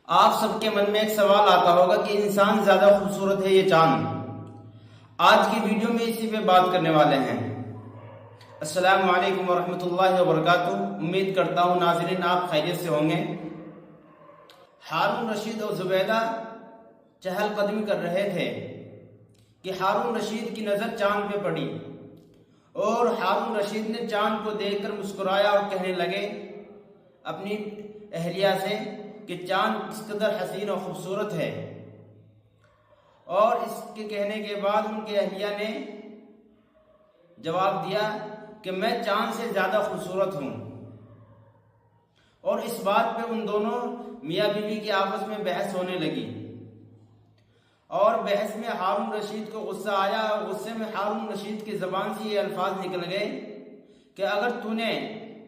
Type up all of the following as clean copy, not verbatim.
आप सबके मन में एक सवाल आता होगा कि इंसान ज्यादा खूबसूरत है या चांद। आज की वीडियो में इसी पे बात करने वाले हैं। अस्सलाम वालेकुम वरहमतुल्लाहि वबरकातुहू। उम्मीद करता हूँ नाज़रीन आप खैरियत से होंगे। हारून रशीद और जुबैदा चहलकदमी कर रहे थे कि हारून रशीद की नज़र चांद पे पड़ी और हारून रशीद ने चांद को देखकर मुस्कुराया और कहने लगे अपनी अहलिया से कि चांद किस कदर हसीन और खूबसूरत है। और इसके कहने के बाद उनके अहलिया ने जवाब दिया कि मैं चांद से ज़्यादा खूबसूरत हूँ। और इस बात पे उन दोनों मियाँ बीवी की आपस में बहस होने लगी और बहस में हारून रशीद को गुस्सा आया और गुस्से में हारून रशीद की ज़बान से ये अल्फाज निकल गए कि अगर तूने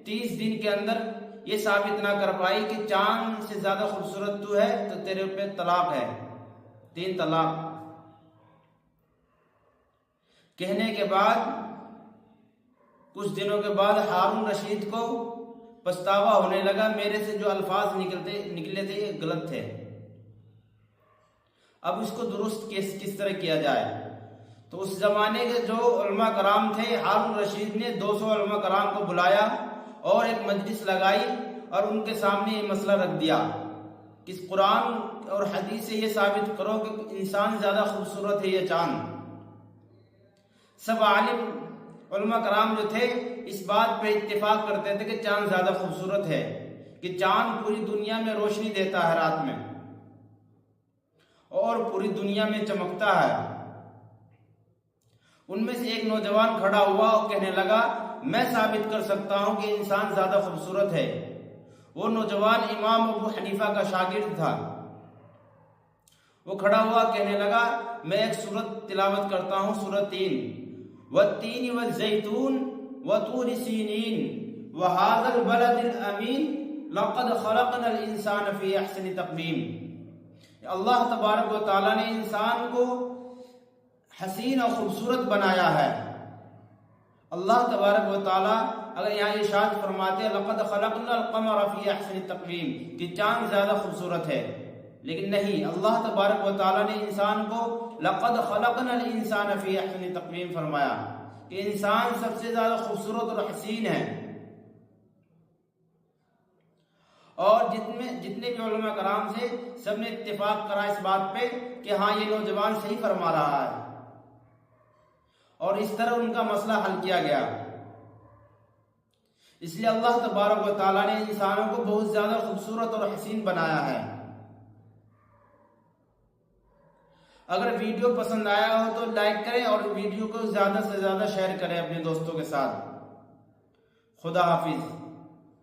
30 दिन के अंदर ये साबित ना कर पाई कि चांद से ज्यादा खूबसूरत तू है तो तेरे पे तलाक है, 3 तलाक। कहने के बाद कुछ दिनों के बाद हारून रशीद को पछतावा होने लगा, मेरे से जो अल्फाज निकले थे ये गलत थे। अब इसको दुरुस्त किस तरह किया जाए। तो उस जमाने के जो उलमा कराम थे, हारून रशीद ने 200 उलमा कराम को बुलाया और एक मजलिस लगाई और उनके सामने ये मसला रख दिया कि कुरान और हदीस से ये साबित करो कि इंसान ज्यादा खूबसूरत है या चांद। सब आलिम उलमा कराम जो थे इस बात पे इत्तेफाक करते थे कि चांद ज्यादा खूबसूरत है, कि चांद पूरी दुनिया में रोशनी देता है रात में और पूरी दुनिया में चमकता है। उनमें से एक नौजवान खड़ा हुआ और कहने लगा मैं साबित कर सकता हूं कि इंसान ज्यादा खूबसूरत है। वो नौजवान इमाम अबू हनीफा का शागिर्द था। वो खड़ा हुआ कहने लगा मैं एक सूरत तिलावत करता हूं, सूरत 3, वत्तीन वज़्ज़ैतून वतूर सीनीन वहाज़ल बलदिल अमीन लक़द ख़लक़नल इंसान फ़ी अहसनि तक़वीम। अल्लाह तबारक व तआला ने इंसान को हसीन और खूबसूरत बनाया है। अल्लाह तबारक व तआला अगर यहाँ इरशाद फरमाते हैं लक़द ख़लक़नल क़मर फ़ी अहसनि तक़वीम कि चांद ज्यादा खूबसूरत है, लेकिन नहीं, अल्लाह तबारक व तआला ने इंसान को लक़द ख़लक़नल इंसान फ़ी अहसनि तक़वीम फरमाया कि इंसान सबसे ज्यादा खूबसूरत और हसीन है। और जितने भी उलमा कराम से सबने इत्तेफाक करा इस बात पे कि हाँ ये नौजवान सही फरमा रहा है और इस तरह उनका मसला हल किया गया। इसलिए अल्लाह तबारक व तआला ने इंसानों को बहुत ज्यादा खूबसूरत और हसीन बनाया है। अगर वीडियो पसंद आया हो तो लाइक करें और वीडियो को ज्यादा से ज्यादा शेयर करें अपने दोस्तों के साथ। खुदा हाफिज।